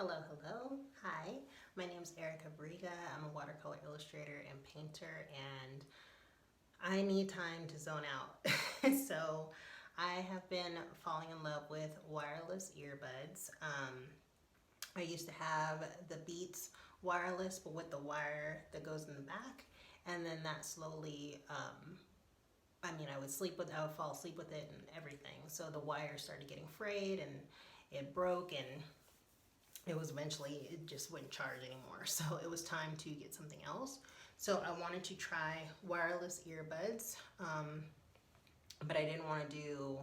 Hello, hello. Hi, my name is Erika. I'm a watercolor illustrator and painter, and I need time to zone out. So I have been falling in love with wireless earbuds. I used to have the Beats wireless, but with the wire that goes in the back, and then that slowly, I would fall asleep with it and everything. So the wire started getting frayed and it broke, and it just wouldn't charge anymore. So it was time to get something else. So I wanted to try wireless earbuds, but I didn't want to do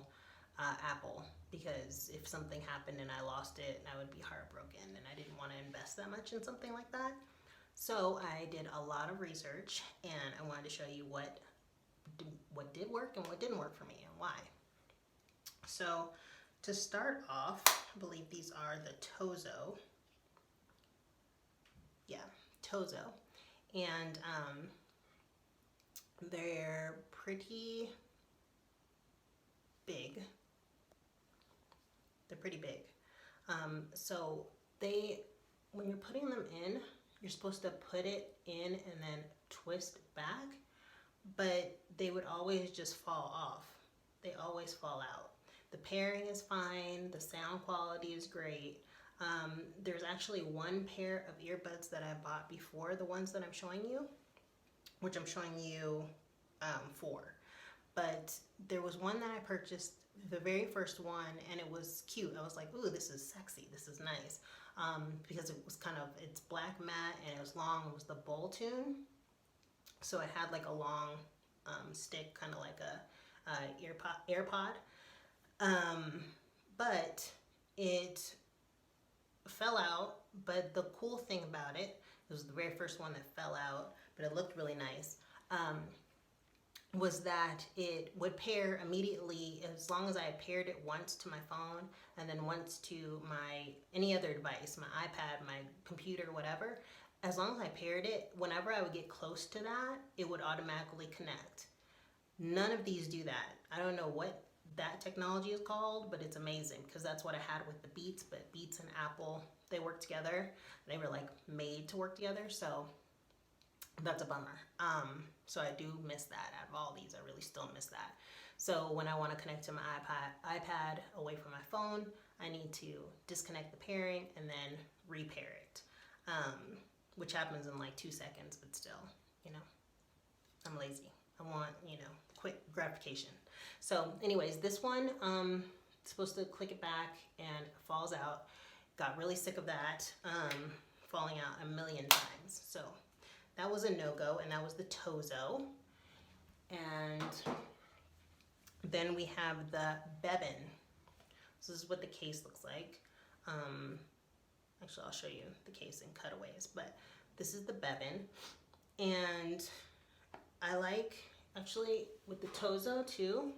Apple, because if something happened and I lost it, I would be heartbroken, and I didn't want to invest that much in something like that. So I did a lot of research, and I wanted to show you what did work and what didn't work for me and why. So to start off, I believe these are the Tozo. Yeah, Tozo. And they're pretty big. They're pretty big. So when you're putting them in, you're supposed to put it in and then twist back, but they would always just fall off. They always fall out. The pairing is fine, the sound quality is great. There's actually one pair of earbuds that I bought before the ones that I'm showing you, which I'm showing you 4. But there was one that I purchased, the very first one, and it was cute. I was like, ooh, this is sexy, this is nice. Because it was it's black matte and it was long, it was the bowl tune. So it had like a long stick, kind of like a AirPod. But it fell out. But the cool thing about it was the very first one that fell out, but it looked really nice, was that it would pair immediately as long as I paired it once to my phone and then once to any other device, my iPad, my computer, whatever. As long as I paired it, whenever I would get close to that, it would automatically connect. None of these do that. I don't know what that technology is called, but it's amazing, because that's what I had with the Beats. But Beats and Apple, they work together. They were like made to work together, so that's a bummer. So I do miss that. Out of all these, I really still miss that. So when I want to connect to my iPad away from my phone, I need to disconnect the pairing and then repair it, which happens in like 2 seconds, but still, I'm lazy. I want, quick gratification. So anyways, this one, supposed to click it back and it falls out. Got really sick of that, falling out a million times. So that was a no-go, and that was the Tozo. And then we have the Bevin. So this is what the case looks like. Actually, I'll show you the case in cutaways, but this is the Bevin. And I like, actually, with the Tozo too,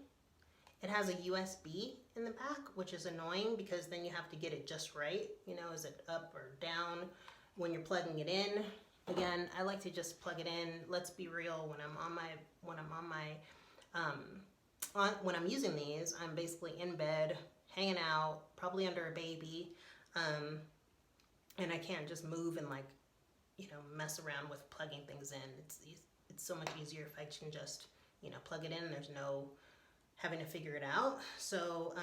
it has a USB in the back, which is annoying because then you have to get it just right. Is it up or down when you're plugging it in? Again, I like to just plug it in. Let's be real. When I'm using these, I'm basically in bed, hanging out, probably under a baby, and I can't just move and mess around with plugging things in. It's so much easier if I can just plug it in. There's no having to figure it out. So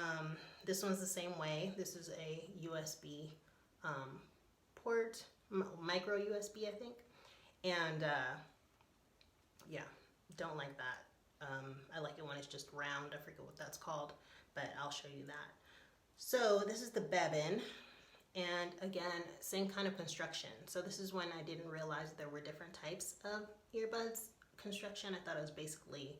this one's the same way. This is a USB port, micro USB, I think. And yeah, don't like that. I like it when it's just round. I forget what that's called, but I'll show you that. So this is the Bevin, and again, same kind of construction. So this is when I didn't realize there were different types of earbuds construction. I thought it was basically,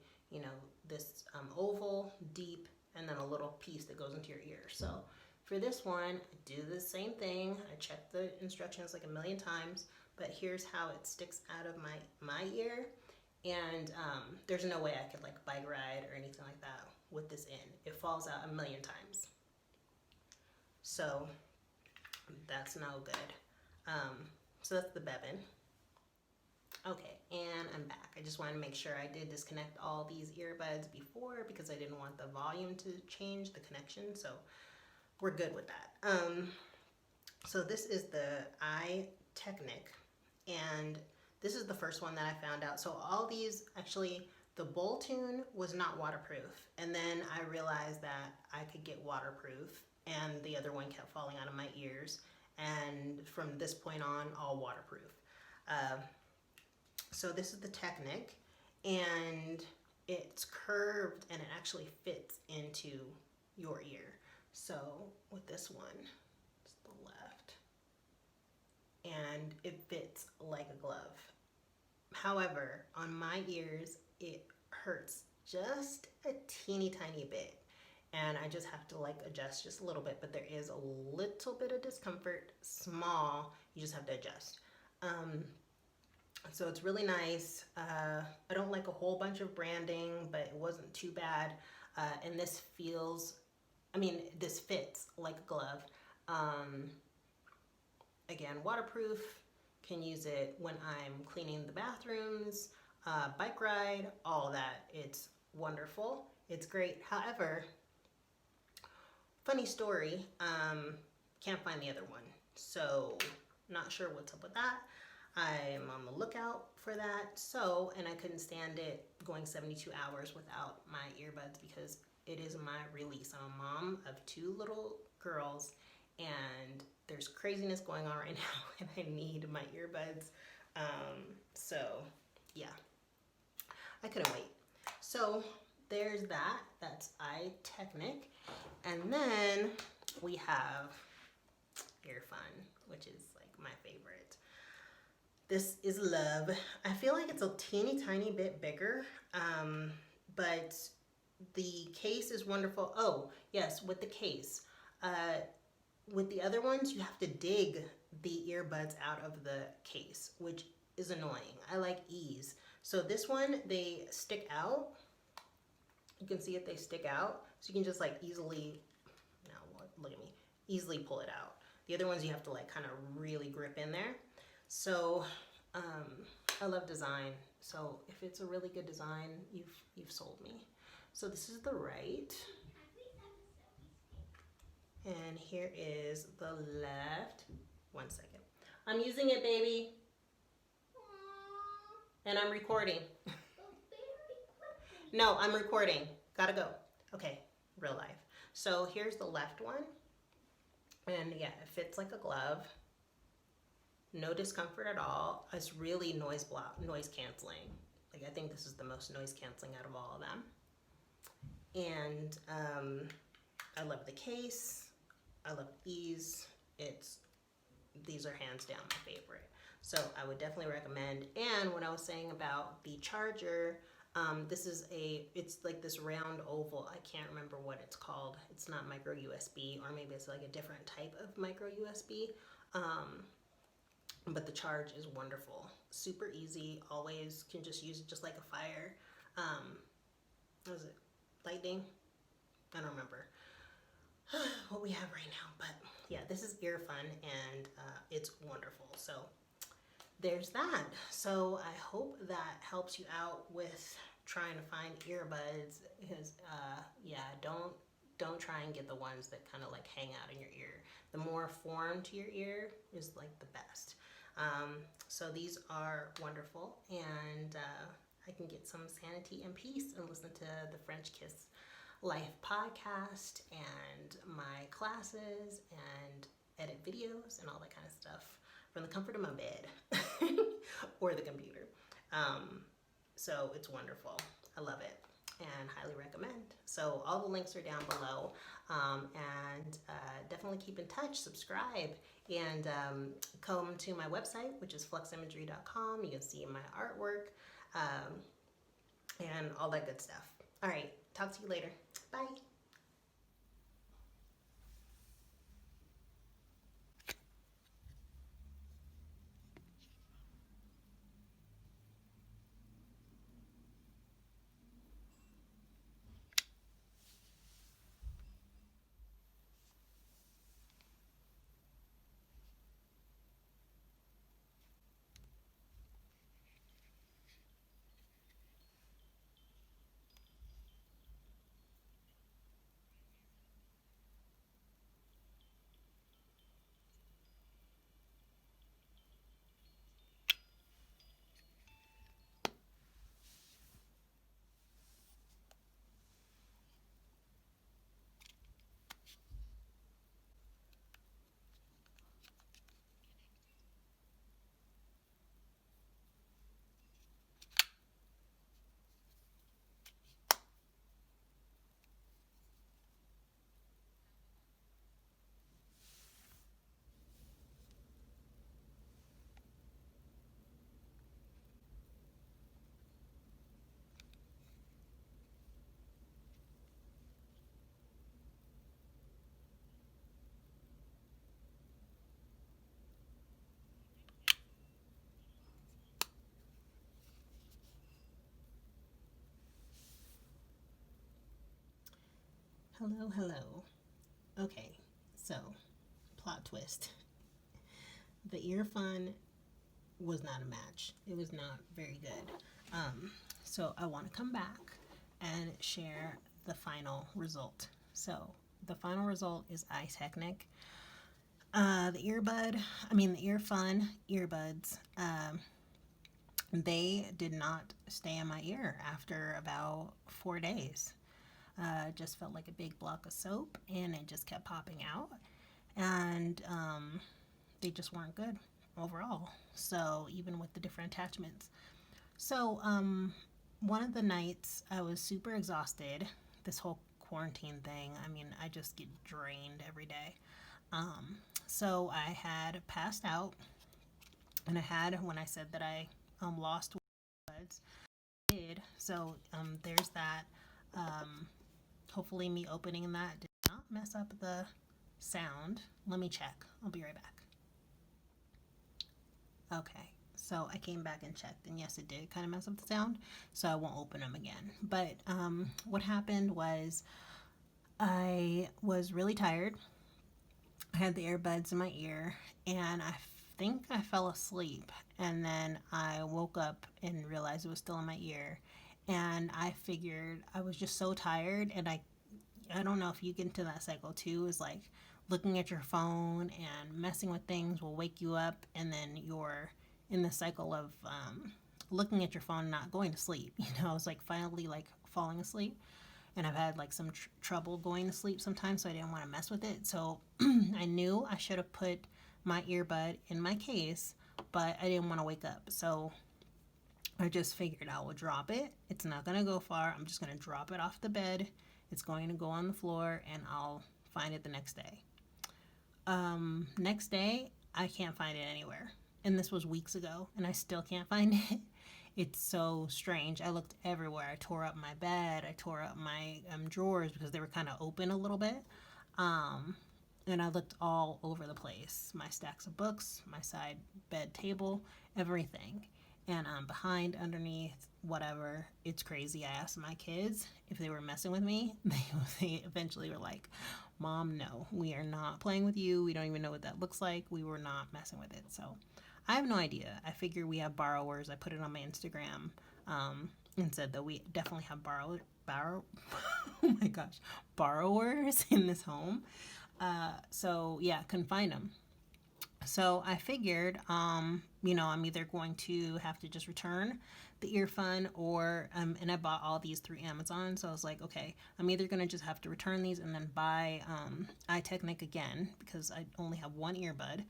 this oval, deep, and then a little piece that goes into your ear. So for this one, I do the same thing. I check the instructions like a million times, but here's how it sticks out of my ear. And there's no way I could bike ride or anything like that with this in. It falls out a million times. So that's no good. So that's the Bevin. Okay, and I'm back. I just wanted to make sure I did disconnect all these earbuds before, because I didn't want the volume to change the connection. So we're good with that. So this is the iTechnic, and this is the first one that I found out. So all these, actually, the Boltune was not waterproof, and then I realized that I could get waterproof, and the other one kept falling out of my ears, and from this point on, all waterproof. So this is the Technic, and it's curved and it actually fits into your ear. So with this one, it's the left, and it fits like a glove. However, on my ears, it hurts just a teeny tiny bit, and I just have to like adjust just a little bit, but there is a little bit of discomfort, small, you just have to adjust. So it's really nice. I don't like a whole bunch of branding, but it wasn't too bad. And this this fits like a glove. Again, waterproof, can use it when I'm cleaning the bathrooms, bike ride, all that. It's wonderful. It's great. However, funny story, can't find the other one. So not sure what's up with that. I'm on the lookout for that. So, and I couldn't stand it going 72 hours without my earbuds because it is my release. I'm a mom of 2 little girls, and there's craziness going on right now, and I need my earbuds. So yeah, I couldn't wait. So there's that. That's iTechnic. And then we have Earfun, which is like my favorite. This is Love. I feel like it's a teeny tiny bit bigger, but the case is wonderful. Oh, yes, with the case. With the other ones, you have to dig the earbuds out of the case, which is annoying. I like ease. So this one, they stick out. You can see it, they stick out. So you can just like easily, now look at me, easily pull it out. The other ones you have to like kind of really grip in there. So I love design. So if it's a really good design, you've sold me. So this is the right. And here is the left. 1 second. I'm using it, baby. And I'm recording. No, I'm recording. Gotta go. Okay, real life. So here's the left one. And yeah, it fits like a glove. No discomfort at all. It's really noise canceling. Like, I think this is the most noise canceling out of all of them. And I love the case. I love ease. These are hands down my favorite. So I would definitely recommend. And what I was saying about the charger, it's like this round oval. I can't remember what it's called. It's not micro USB, or maybe it's like a different type of micro USB. But the charge is wonderful. Super easy. Always can just use it just like a fire. What was it? Lightning? I don't remember what we have right now. But yeah, this is Earfun, and it's wonderful. So there's that. So I hope that helps you out with trying to find earbuds, because yeah, don't try and get the ones that kind of like hang out in your ear. The more form to your ear is like the best. So these are wonderful, and I can get some sanity and peace and listen to the French Kiss Life podcast and my classes and edit videos and all that kind of stuff from the comfort of my bed or the computer. So it's wonderful. I love it and highly recommend. So all the links are down below, and definitely keep in touch, subscribe, and come to my website, which is fluximagery.com. You can see my artwork and all that good stuff. All right, talk to you later. Bye. Hello, hello. Okay, so plot twist. The earphone was not a match. It was not very good. So I want to come back and share the final result. So the final result is iTechnic. The earphone earbuds, they did not stay in my ear after about 4 days. Just felt like a big block of soap, and it just kept popping out, and they just weren't good overall. So even with the different attachments. So one of the nights I was super exhausted. This whole quarantine thing. I mean, I just get drained every day. So I had passed out, and I had, when I said that I lost words, I did. So there's that. Hopefully me opening that did not mess up the sound. Let me check. I'll be right back. Okay, so I came back and checked, and yes, it did kind of mess up the sound, so I won't open them again. But what happened was I was really tired. I had the earbuds in my ear, and I think I fell asleep, and then I woke up and realized it was still in my ear, and I figured I was just so tired, and I don't know if you get into that cycle too, is like looking at your phone and messing with things will wake you up, and then you're in the cycle of looking at your phone and not going to sleep. It's like finally like falling asleep, and I've had like some trouble going to sleep sometimes, so I didn't want to mess with it. So I knew I should have put my earbud in my case, but I didn't want to wake up. So I just figured I would drop it. It's not going to go far. I'm just going to drop it off the bed. It's going to go on the floor, and I'll find it the next day. Next day, I can't find it anywhere. And this was weeks ago, and I still can't find it. It's so strange. I looked everywhere. I tore up my bed. I tore up my drawers because they were kind of open a little bit. And I looked all over the place. My stacks of books, my side bed table, everything. And behind, underneath, whatever. It's crazy. I asked my kids if they were messing with me. They eventually were like, Mom, no, we are not playing with you. We don't even know what that looks like. We were not messing with it. So I have no idea. I figure we have borrowers. I put it on my Instagram and said that we definitely have oh my gosh, borrowers in this home. So yeah, couldn't find them. So I figured, I'm either going to have to just return the earphone or, and I bought all these through Amazon. So I was like, okay, I'm either going to just have to return these and then buy iTechnic again because I only have one earbud,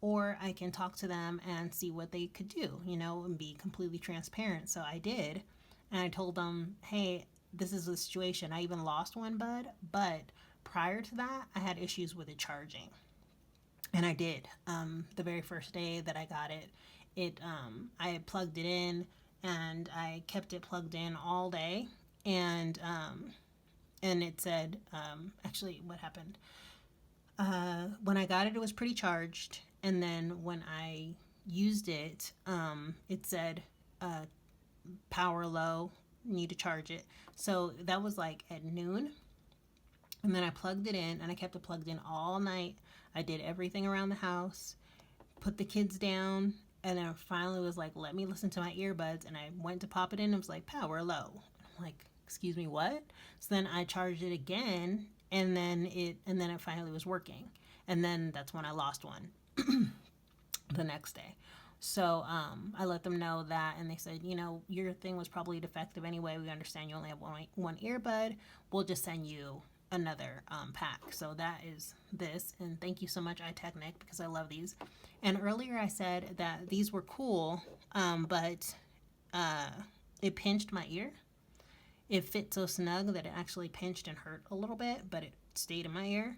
or I can talk to them and see what they could do, and be completely transparent. So I did. And I told them, hey, this is the situation. I even lost one bud, but prior to that, I had issues with it charging. And I did. The very first day that I got it, I had plugged it in, and I kept it plugged in all day. And it said, actually, what happened? When I got it, it was pretty charged. And then when I used it, it said, power low, need to charge it. So that was like at noon. And then I plugged it in, and I kept it plugged in all night. I did everything around the house, put the kids down, and then I finally was like, let me listen to my earbuds. And I went to pop it in, and it was like, power low. I'm like, excuse me, what? So then I charged it again, and then it finally was working. And then that's when I lost one the next day. So I let them know that, and they said, your thing was probably defective anyway. We understand you only have one earbud. We'll just send you another pack. So that is this, and thank you so much iTechnic, because I love these. And earlier I said that these were cool, but it pinched my ear. It fit so snug that it actually pinched and hurt a little bit, but it stayed in my ear.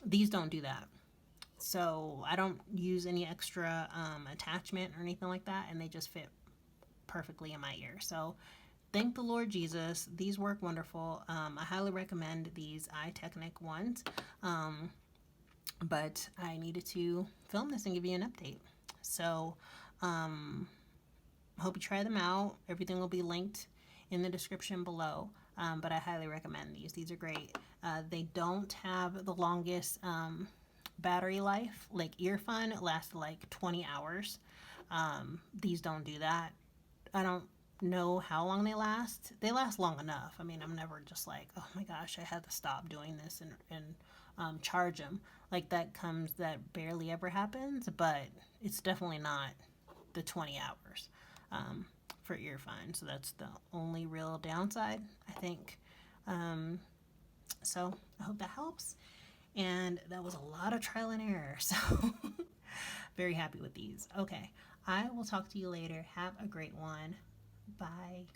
These don't do that. So I don't use any extra attachment or anything like that, and they just fit perfectly in my ear. So thank the Lord Jesus. These work wonderful. I highly recommend these iTechnic ones. But I needed to film this and give you an update. So hope you try them out. Everything will be linked in the description below. but I highly recommend these. These are great. They don't have the longest battery life. Like Earfun lasted like 20 hours. These don't do that. I don't know how long they last. They last long enough. I mean, I'm never just like, oh my gosh, I had to stop doing this and charge them. Like that barely ever happens, but it's definitely not the 20 hours for Earfun. So that's the only real downside, I think. So I hope that helps. And that was a lot of trial and error. So very happy with these. Okay. I will talk to you later. Have a great one. Bye.